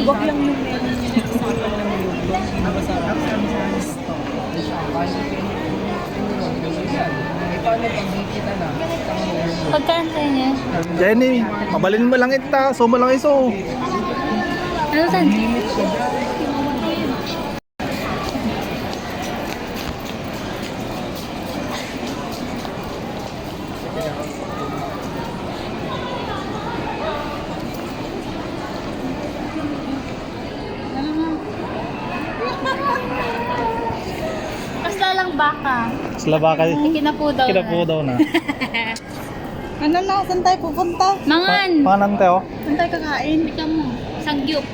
Wag lang yung meron niya example na nilulog. Masarap sa gusto. Pagkaan tayo niya? Jenny, mabalin mo lang ita. So mo lang iso. Ano saan? Basta lang baka. Slaba ka. Kinapo daw na. Kinapo daw na. Ano na? Saan tayo pupunta? Mangan! Panante oh. Saan tayo kakain? Hindi ka mo. Sangyup.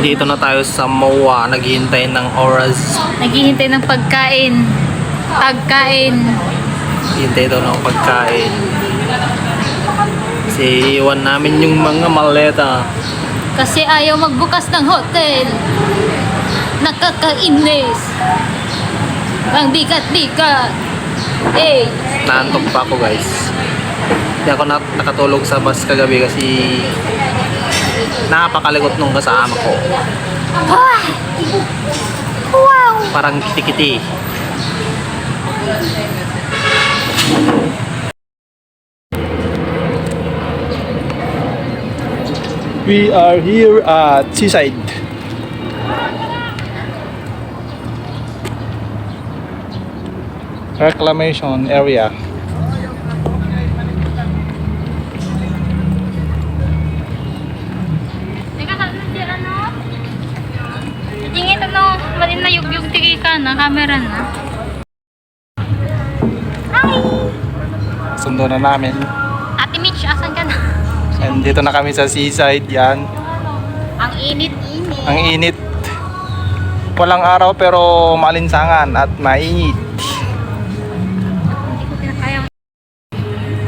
Dito na tayo sa MOA. Naghihintay ng oras. Naghihintay ng pagkain. Pagkain. Hintay daw ng pagkain. Kasi iwan namin yung mga maleta. Kasi ayaw magbukas ng hotel. Nakakainis. Ang bigat-bigat. Eh. Naantok pa ako guys. Hindi ako nakatulog sa bus kagabi kasi napakaligot nung kasama ko. Ah! Wow! Parang kiti-kiti. We are here at Seaside. Reclamation area. Teka, ano siya ano? Tingin ano, malin na yung tiki ka na, camera na. Hi! Sundo na namin. Ate Mitch, asan ka na? And dito na kami sa Seaside. Yan. Ang init-init. Ang init. Walang araw pero malinsangan at mainit. Hindi ko pinakaya.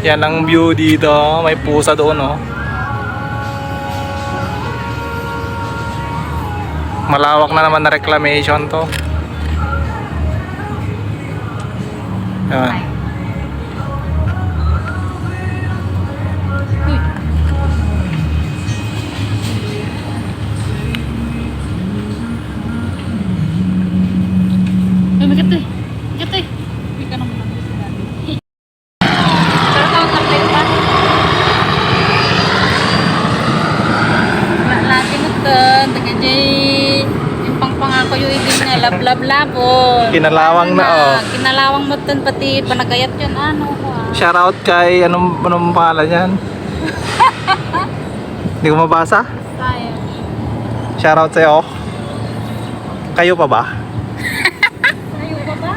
Yan ang view dito. May pusa doon oh. Malawak na naman na reclamation to. Yan. Uy. Uy, bigat to eh. Bigat to eh. Hindi ka naman ang gusto natin. Pero kung kapit pa. Lati mo to. Tagajay. Yung pangpangako yung ibig nga. Lablab-labon. Kinalawang na oh. Kinalawang mo to. Pati panagayat yun. Ano ko ah. Shoutout kay anong pangalan yan? Hindi ko mabasa. Sayang. Shoutout sa'yo. Kayo pa ba? Ayaw ba ba?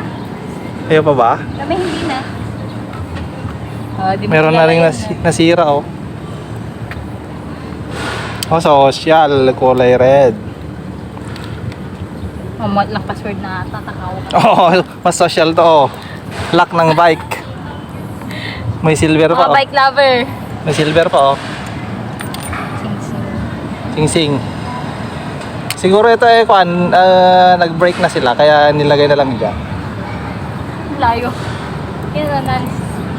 Kayo pa ba? Kami hindi na. Di mo Meron na rin kilala yun, nasira oh. Oh, social. Kulay red. Mamot lang password na tatakaw. Oh, mas social to oh. Lock ng bike. May silver pa Mga oh. bike lover. May silver pa oh. Sing-sing. Siguro ito eh kwan, nag-break na sila kaya nilagay na lang dyan. Layo. Yan na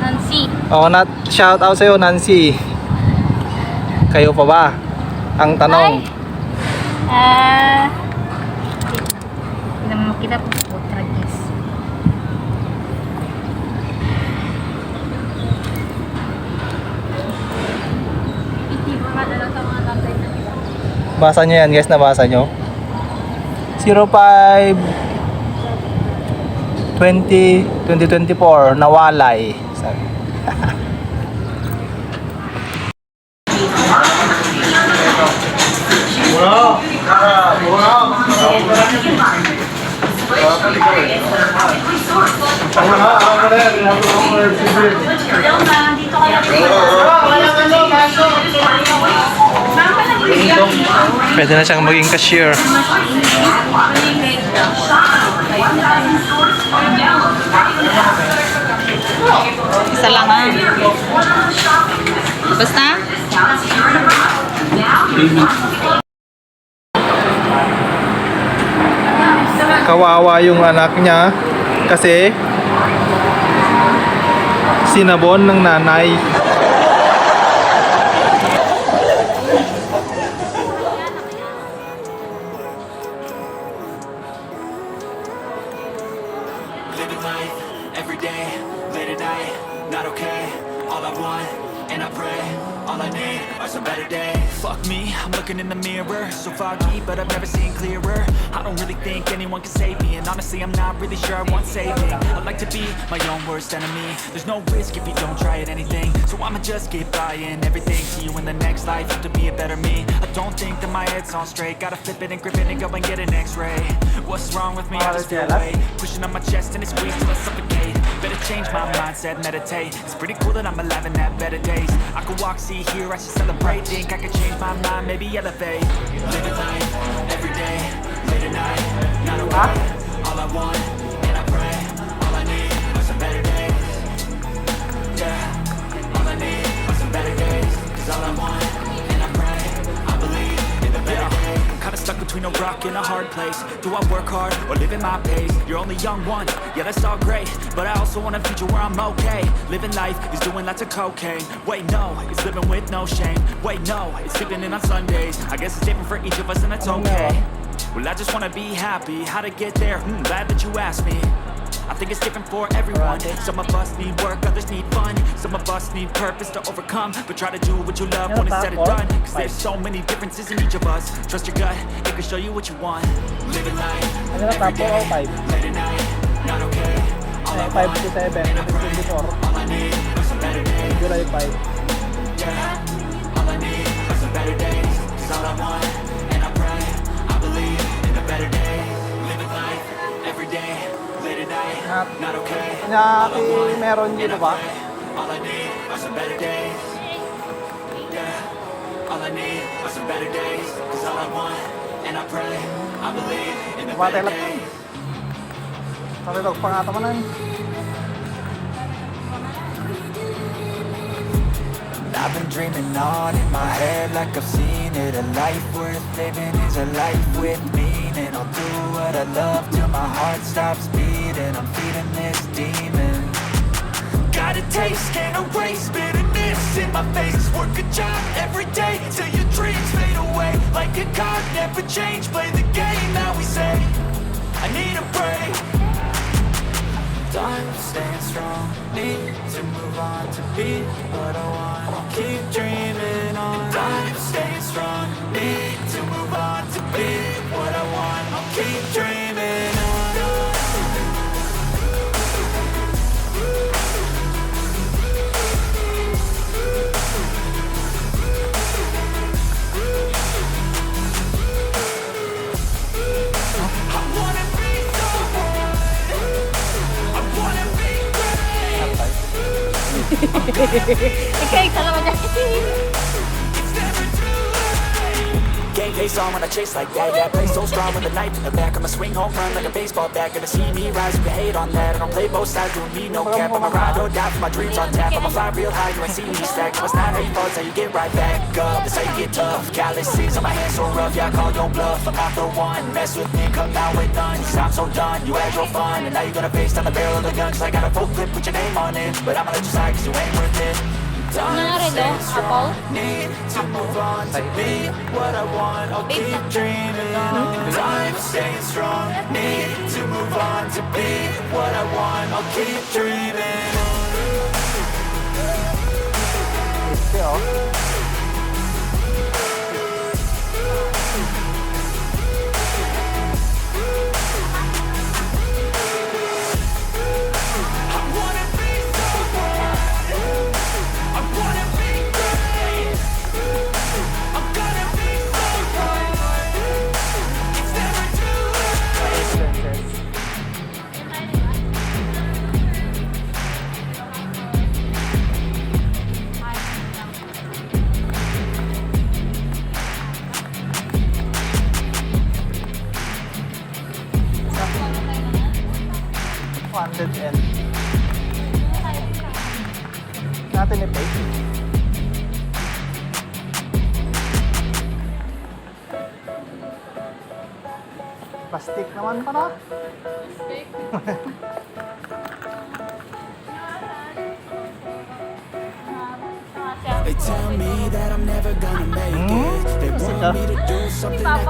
Nancy. Oh, shout out sa'yo Nancy. Kayo pa ba? Ang tanong. Hindi naman makita po. Tragis. Hindi ba madala sa mga tatay na nila? Basa nyo yan guys, nabasa nyo. 05 2024 nawalay. Sabi. Pwede na siyang maging cashier. Isa lang ah. Basta? Kawawa yung anak niya kasi sinabon ng nanay. Fuck me, I'm looking in the mirror, so foggy, but I've never seen clearer. I don't really think anyone can save me, and honestly I'm not really sure I want saving. I like to be my own worst enemy. There's no risk if you don't try at anything, so I'ma just keep buying everything. See you in the next life, have to be a better me. I don't think that my head's on straight, gotta flip it and grip it and go and get an x-ray. What's wrong with me? I just feel weight pushing on my chest and it squeezes till I suffocate. Better change my mindset, meditate. It's pretty cool that I'm alive and have better days. I could walk, see, hear, I should celebrate. Think I could change my mind, maybe elevate. Living life, every day, late at night, not okay. All I want, and I pray, all I need are some better days. Yeah, all I need are some better days. Cause all I want, and I pray, I believe in the better days. Kinda stuck between a rock and a hard place. Do I work hard or live at my pace? You're only young once, yeah that's all great, but I also want a future where I'm okay. Living life is doing lots of cocaine. Wait no, it's living with no shame. Wait no, it's sleeping in on Sundays. I guess it's different for each of us and that's okay. Well I just wanna be happy, how to get there? Glad that you asked me. I think it's different for everyone. Some of us need work, others need fun. Some of us need purpose to overcome. But try to do what you love when it's said and done. Cause there's so many differences in each of us. Trust your gut, it can show you what you want. Living life, every day, late at night, not okay. All I want, and I pray, all I need are some better days. Yeah, all I need are some better days. Cause all I want, and I pray, I believe in a better day. Living life, every day, late at night, not okay. Nyaki meron dito ba? All I need are some better days. Yeah, all I need are some better days. Cause all I want, and I pray, I believe in the better Matelak. days. Natitog pa nga tamanan. I've been dreaming on in my head like I've seen it. A life worth living is a life with meaning. I'll do what I love till my heart stops beating. I'm feeding this demon. Got a taste, can't erase bitterness in my face. Work a job every day till your dreams fade away. Like a card, never change. Play the game that we say. I need a break. I'm staying strong. Need to move on to be what I want. I'll keep dreaming on. I'm staying strong. Need to move on to be what I want. I'll keep dreaming on. Ikaw, isa naman dyan. Game face on when I chase like that. Yeah, play so strong with the knife in the back. I'ma swing home run like a baseball bat. Gonna see me rise, you can hate on that. I don't play both sides, doing me no cap. I'ma ride or die for my dreams on tap. I'ma fly real high, you ain't see me stack. No, it's not how you fall, it's how you get right back up. That's how you get tough. Calluses on my hands so rough, yeah, I call your bluff. I'm not the one, mess with me, come out with none. Cause I'm so done, you had your fun. And now you're gonna face down the barrel of the gun. Cause I got a full clip, put your name on it. But I'ma let you slide cause you ain't worth it. Nangyari do? Apple? Need to move on to be what I want. I'll keep dreaming on. I'm staying strong. Need to move on to be what I want. I'll keep dreaming on. Ito oh. I wanna be someone. I wanna be great. I'm gonna be someone. It's never too late. Funded and natin i-pay. Plastic naman para. They tell me that I'm never gonna make it. They want me to do something that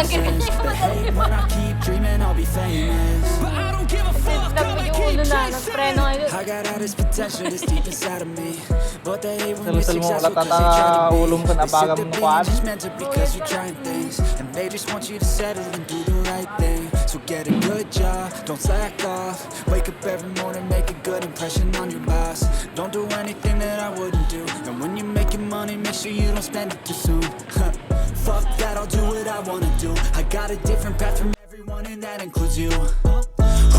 can make sense. They hate when I keep dreaming I'll be famous. But I don't give a Tignan mo yung ulo na, nagpreno ngayon. I got all this potential that's deep inside of me, but they hate when you're Salusal mo successful ulat 'cause they try to be. ulong ka na They say bagam that mo being kuan. just mental because you're trying things, and they just want you to settle and do the right thing. So get a good job, don't slack off. Wake up every morning, make a good impression on your boss. Don't do anything that I wouldn't do, and when you're making money, make sure you don't spend it too soon. Fuck that, I'll do what I wanna do. I got a different path from everyone, and that includes you.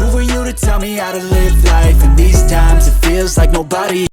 Who are you to tell me how to live life? In these times, it feels like nobody